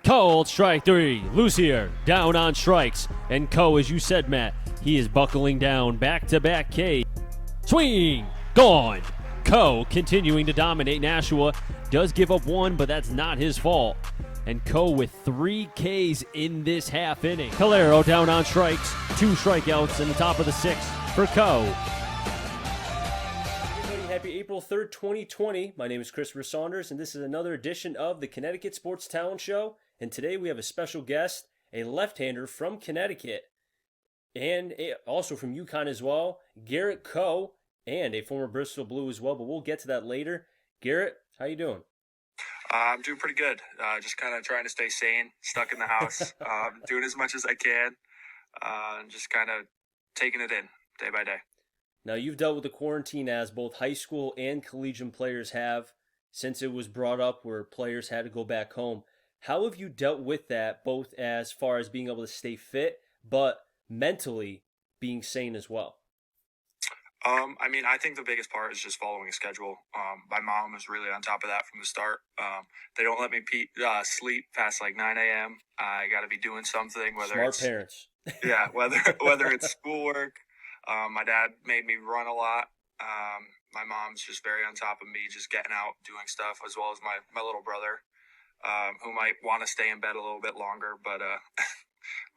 Called strike three. Loose here, down on strikes. And Coe, as you said, Matt, he is buckling down back-to-back K. Swing! Gone! Coe continuing to dominate. Nashua does give up one, but that's not his fault. And Coe with 3 Ks in this half inning. Calero down on strikes. 2 strikeouts in the top of the 6th for Coe. Happy April 3rd, 2020. My name is Christopher Saunders, and this is another edition of the Connecticut Sports Talent Show. And today we have a special guest, a left-hander from Connecticut, and also from Uconn as well, Garrett Coe, and a former Bristol Blue as well, but we'll get to that later. Garrett, how you doing? I'm doing pretty good. Just kind of trying to stay sane, stuck in the house, doing as much as I can, just kind of taking it in day by day. Now, you've dealt with the quarantine as both high school and collegiate players have since it was brought up where players had to go back home. How have you dealt with that, both as far as being able to stay fit, but mentally being sane as well? I think the biggest part is just following a schedule. My mom was really on top of that from the start. They don't let me sleep past like 9 a.m. I got to be doing something, whether Smart it's parents. Yeah, whether it's schoolwork. My dad made me run a lot. My mom's just very on top of me, just getting out, doing stuff, as well as my little brother, who might want to stay in bed a little bit longer. But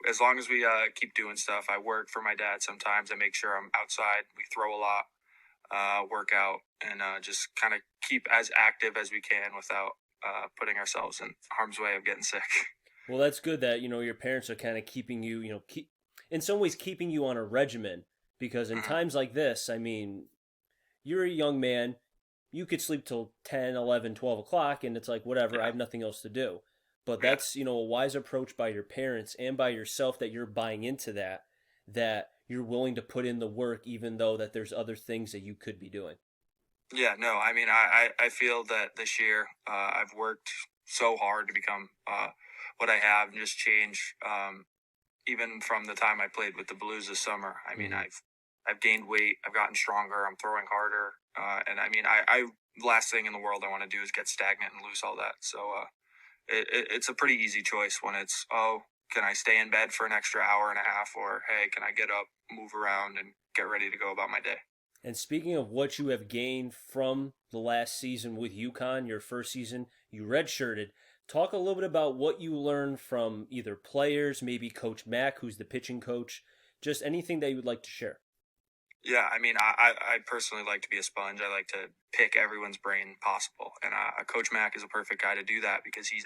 as long as we keep doing stuff, I work for my dad sometimes. I make sure I'm outside. We throw a lot, work out, and just kind of keep as active as we can without putting ourselves in harm's way of getting sick. Well, that's good that, your parents are kind of keeping you, in some ways keeping you on a regimen. Because in times like this, you're a young man, you could sleep till 10, 11, 12 o'clock, and it's like, whatever, I have nothing else to do. But that's, a wise approach by your parents and by yourself that you're buying into that you're willing to put in the work even though that there's other things that you could be doing. Yeah, no, I feel that this year I've worked so hard to become what I have and just change even from the time I played with the Blues this summer. I've gained weight, I've gotten stronger, I'm throwing harder, and I last thing in the world I want to do is get stagnant and lose all that. So it's a pretty easy choice when it's, can I stay in bed for an extra hour and a half, or hey, can I get up, move around, and get ready to go about my day. And speaking of what you have gained from the last season with Uconn, your first season, you redshirted. Talk a little bit about what you learned from either players, maybe Coach Mack, who's the pitching coach, just anything that you would like to share. Yeah, I personally like to be a sponge. I like to pick everyone's brain possible. And Coach Mack is a perfect guy to do that because he's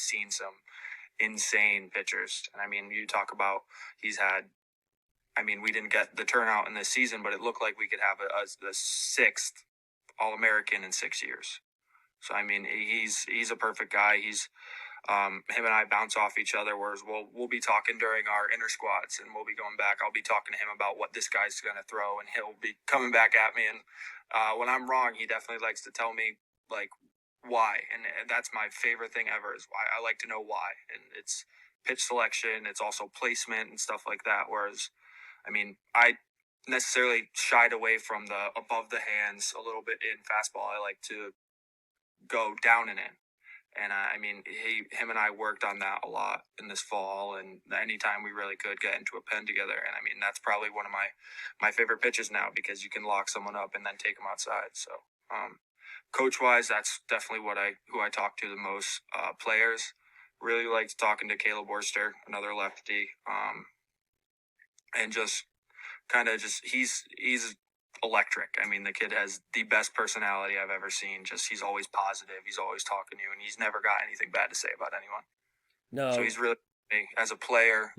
seen some insane pitchers. And you talk about we didn't get the turnout in this season, but it looked like we could have the 6th All-American in 6 years. So, he's a perfect guy. He's him and I bounce off each other, whereas we'll be talking during our inner squats, and we'll be going back. I'll be talking to him about what this guy's going to throw, and he'll be coming back at me. And when I'm wrong, he definitely likes to tell me, like, why. And that's my favorite thing ever is why. I like to know why. And it's pitch selection. It's also placement and stuff like that. Whereas, I necessarily shied away from the above the hands a little bit in fastball. I like to go down and in. And him and I worked on that a lot in this fall, and anytime we really could get into a pen together. And that's probably one of my favorite pitches now because you can lock someone up and then take them outside. So, coach wise, that's definitely who I talk to the most. Players really liked talking to Caleb Worcester, another lefty, and just he's electric. The kid has the best personality I've ever seen. He's always positive. He's always talking to you, and he's never got anything bad to say about anyone. No. So he's really, as a player,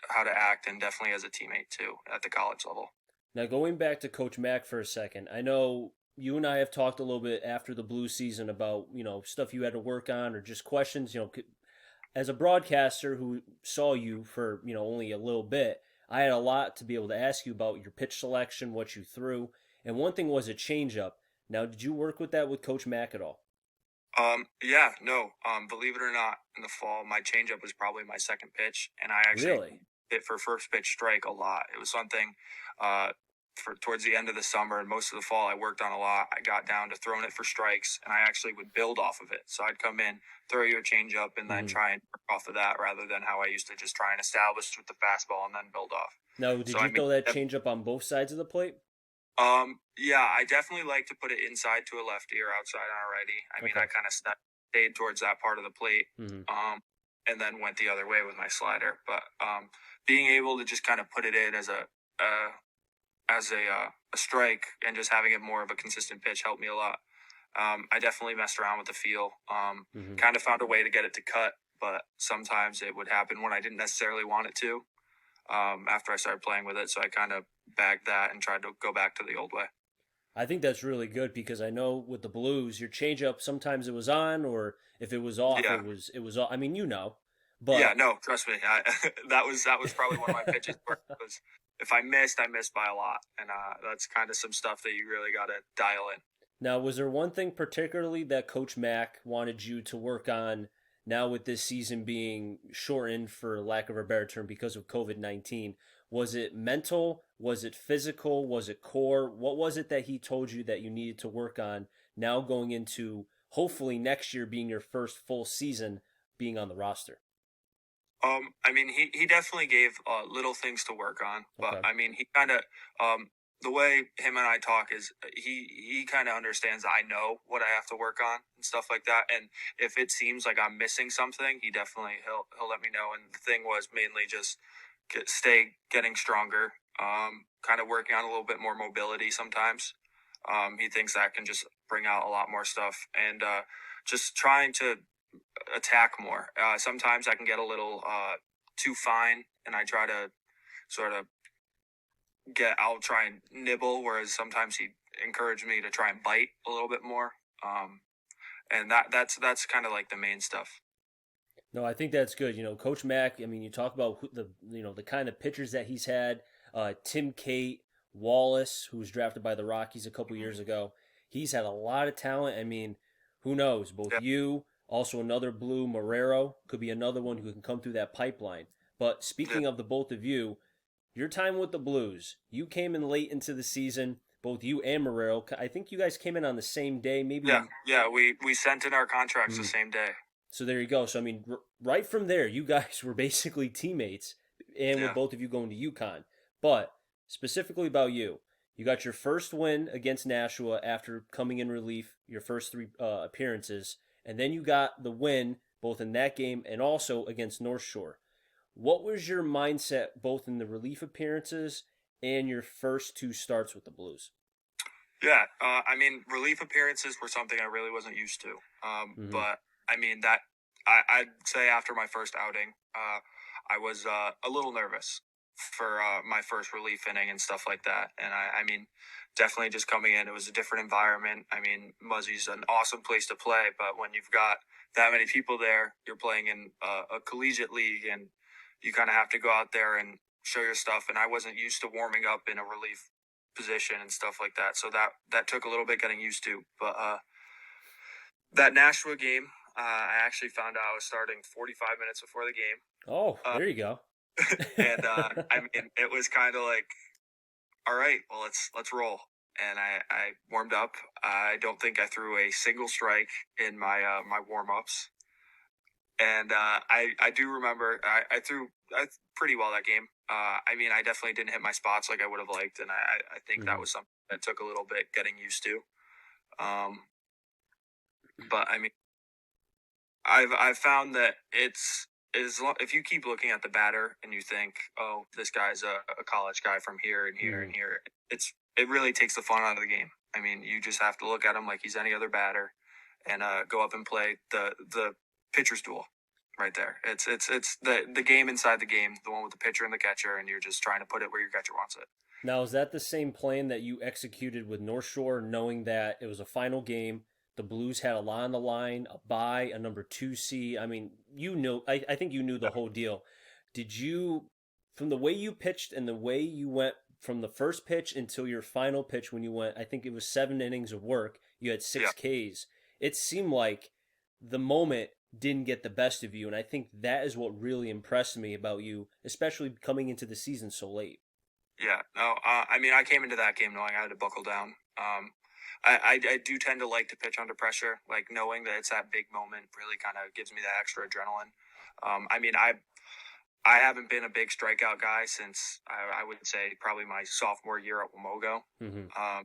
how to act, and definitely as a teammate too at the college level. Now, going back to Coach Mack for a second, I know you and I have talked a little bit after the Blue season about, stuff you had to work on or just questions, as a broadcaster who saw you for, only a little bit, I had a lot to be able to ask you about your pitch selection, what you threw, and one thing was a changeup. Now, did you work with that with Coach Mack at all? Yeah, no. Believe it or not, in the fall, my changeup was probably my second pitch, and I actually Really? hit for first pitch strike a lot. It was something for towards the end of the summer and most of the fall, I worked on a lot. I got down to throwing it for strikes, and I actually would build off of it. So I'd come in, throw you a changeup, and then try and work off of that rather than how I used to just try and establish with the fastball and then build off. Now, did So you throw that changeup on both sides of the plate? Yeah, I definitely like to put it inside to a lefty or outside on a righty. I mean, I kind of stayed towards that part of the plate, and then went the other way with my slider. But being able to just kind of put it in as a strike and just having it more of a consistent pitch helped me a lot. I definitely messed around with the feel. Kind of found a way to get it to cut, but sometimes it would happen when I didn't necessarily want it to. After I started playing with it, so I kind of bagged that and tried to go back to the old way. I think that's really good because I know with the Blues, your changeup sometimes it was on, or if it was off, it was off. I mean, but yeah, no, trust me, that was probably one of my pitches. Was if I missed by a lot, and that's kind of some stuff that you really got to dial in. Now, was there one thing particularly that Coach Mack wanted you to work on? Now with this season being shortened, for lack of a better term, because of COVID-19, was it mental? Was it physical? Was it core? What was it that he told you that you needed to work on now going into hopefully next year being your first full season being on the roster? I mean, he definitely gave little things to work on, but I mean, he kind of the way him and I talk is he kind of understands that I know what I have to work on and stuff like that. And if it seems like I'm missing something, he'll let me know. And the thing was mainly just getting stronger, kind of working on a little bit more mobility sometimes. He thinks that can just bring out a lot more stuff, and just trying to attack more. Sometimes I can get a little too fine, and I try to sort of I'll try and nibble, whereas sometimes he encouraged me to try and bite a little bit more. And that's kind of like the main stuff. No, I think that's good. Coach Mack, I mean, you talk about the kind of pitchers that he's had, Tim Cate, Wallace, who was drafted by the Rockies a couple years ago. He's had a lot of talent. I mean, who knows? Both you, also another Blue, Marrero, could be another one who can come through that pipeline. But speaking of the both of you, your time with the Blues, you came in late into the season, both you and Marrero. I think you guys came in on the same day, maybe. Yeah, we sent in our contracts the same day. So there you go. So, I mean, right from there, you guys were basically teammates, and with both of you going to Uconn. But specifically about you, you got your first win against Nashua after coming in relief, your first three appearances, and then you got the win both in that game and also against North Shore. What was your mindset both in the relief appearances and your first two starts with the Blues? Yeah, I mean, relief appearances were something I really wasn't used to. But, I mean, I'd say after my first outing, I was a little nervous for my first relief inning and stuff like that. And, I mean, definitely just coming in, it was a different environment. I mean, Muzzie's an awesome place to play, but when you've got that many people there, you're playing in a collegiate league, and you kind of have to go out there and show your stuff. And I wasn't used to warming up in a relief position and stuff like that. So that took a little bit getting used to. But that Nashua game, I actually found out I was starting 45 minutes before the game. Oh, there you go. And I mean, it was kind of like, all right, well, let's roll. And I warmed up. I don't think I threw a single strike in my my warm-ups. And I do remember I threw pretty well that game. I mean, I definitely didn't hit my spots like I would have liked, and I think that was something that took a little bit getting used to. But I mean, I've found that if you keep looking at the batter and you think, oh, this guy's a college guy from here and here and here, it really takes the fun out of the game. I mean, you just have to look at him like he's any other batter, and go up and play the pitcher's duel right there. It's the game inside the game, the one with the pitcher and the catcher, and you're just trying to put it where your catcher wants it. Now, is that the same plan that you executed with North Shore, knowing that it was a final game? The Blues had a lot on the line, a bye, a number 2 seed. I mean, I think you knew the whole deal. Did you, from the way you pitched and the way you went from the first pitch until your final pitch when you went, I think it was 7 innings of work, you had 6 Ks. It seemed like the moment didn't get the best of you, and I think that is what really impressed me about you, especially coming into the season so late. Yeah, no, I mean, I came into that game knowing I had to buckle down. I do tend to like to pitch under pressure, like knowing that it's that big moment really kind of gives me that extra adrenaline. I mean, I haven't been a big strikeout guy since I would say probably my sophomore year at Wamogo. Mm-hmm.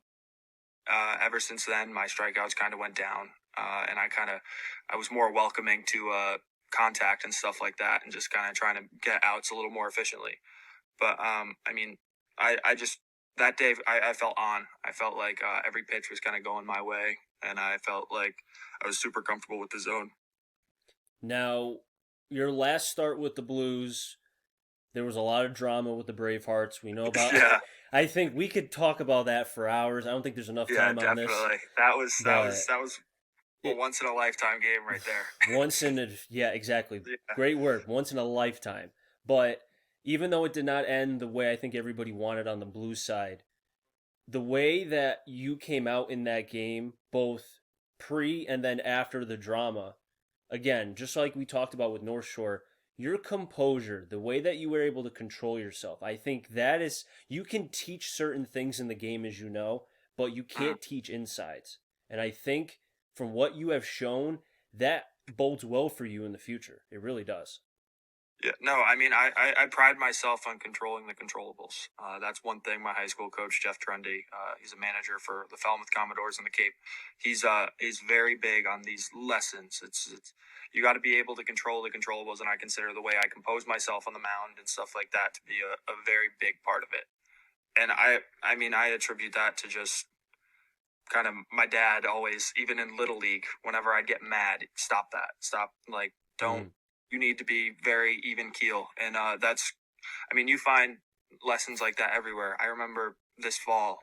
Ever since then, my strikeouts kind of went down, and I was more welcoming to contact and stuff like that, and just kind of trying to get outs a little more efficiently. But I mean, I just that day I felt on. I felt like every pitch was kind of going my way, and I felt like I was super comfortable with the zone. Now, your last start with the Blues, there was a lot of drama with the Bravehearts. We know about. Yeah, I think we could talk about that for hours. I don't think there's enough yeah, time on this. definitely. That was a once in a lifetime game right there. Yeah, exactly. Yeah. Great word. Once in a lifetime. But even though it did not end the way I think everybody wanted on the Blues side, the way that you came out in that game, both pre and then after the drama, again, just like we talked about with North Shore, your composure, the way that you were able to control yourself, I think that is, you can teach certain things in the game, as you know, but you can't teach insides. And I think from what you have shown, that bodes well for you in the future. It really does. Yeah, no, I mean, I pride myself on controlling the controllables. That's one thing my high school coach, Jeff Trundy, he's a manager for the Falmouth Commodores in the Cape. He's very big on these lessons. It's you got to be able to control the controllables, and I consider the way I compose myself on the mound and stuff like that to be a very big part of it. And I mean, I attribute that to just kind of my dad always, even in Little League, whenever I'd get mad, stop that. Stop, like, don't. You need to be very even keel. And that's, I mean, you find lessons like that everywhere. I remember this fall,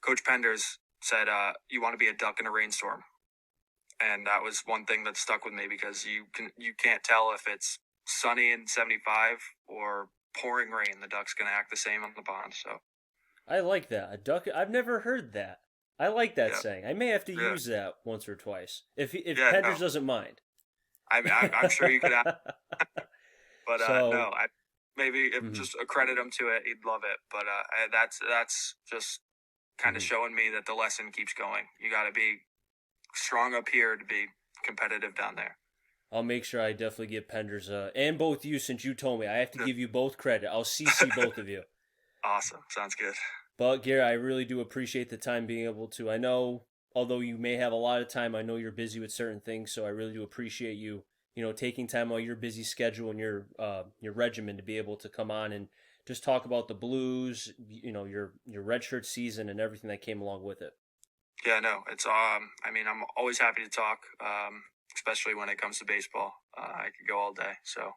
Coach Penders said, you want to be a duck in a rainstorm. And that was one thing that stuck with me because you can't tell if it's sunny and 75 or pouring rain. The duck's going to act the same on the pond. So I like that. A duck. I've never heard that. I like that saying. I may have to use that once or twice if Penders doesn't mind. I mean, I'm sure you could ask, but no, maybe just accredit him to it. He'd love it. But that's just kind of showing me that the lesson keeps going. You got to be strong up here to be competitive down there. I'll make sure I definitely give Penders and both you, since you told me. I have to give you both credit. I'll CC both of you. Awesome. Sounds good. But Garrett, I really do appreciate the time being able to. I know, although you may have a lot of time, I know you're busy with certain things, so I really do appreciate you, taking time out of your busy schedule and your regimen to be able to come on and just talk about the Blues, your redshirt season and everything that came along with it. Yeah, no, it's I mean, I'm always happy to talk, especially when it comes to baseball. I could go all day, so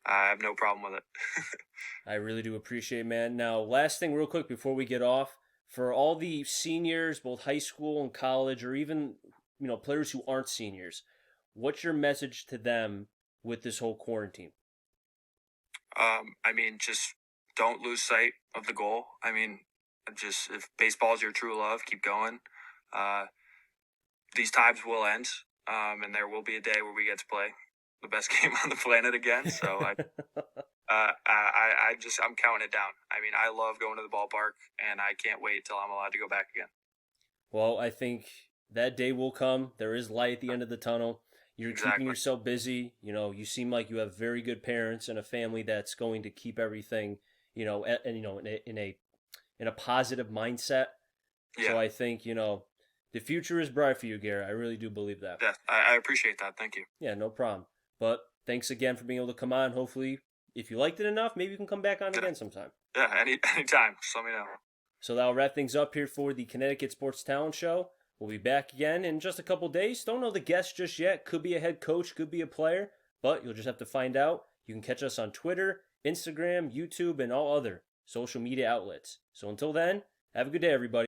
I have no problem with it. I really do appreciate it, man. Now, last thing real quick before we get off, for all the seniors, both high school and college, or even, players who aren't seniors, what's your message to them with this whole quarantine? I mean, just don't lose sight of the goal. I mean, just if baseball is your true love, keep going. These times will end, and there will be a day where we get to play the best game on the planet again. So I'm counting it down. I mean, I love going to the ballpark, and I can't wait till I'm allowed to go back again. Well, I think that day will come. There is light at the end of the tunnel. You're keeping yourself busy. You seem like you have very good parents and a family that's going to keep everything, in a positive mindset. Yeah. So I think, the future is bright for you, Garrett. I really do believe that. Yeah, I appreciate that. Thank you. Yeah, no problem. But thanks again for being able to come on. Hopefully, if you liked it enough, maybe you can come back on again sometime. Yeah, anytime. Just let me know. So that'll wrap things up here for the Connecticut Sports Talent Show. We'll be back again in just a couple days. Don't know the guest just yet. Could be a head coach, could be a player, but you'll just have to find out. You can catch us on Twitter, Instagram, YouTube, and all other social media outlets. So until then, have a good day, everybody.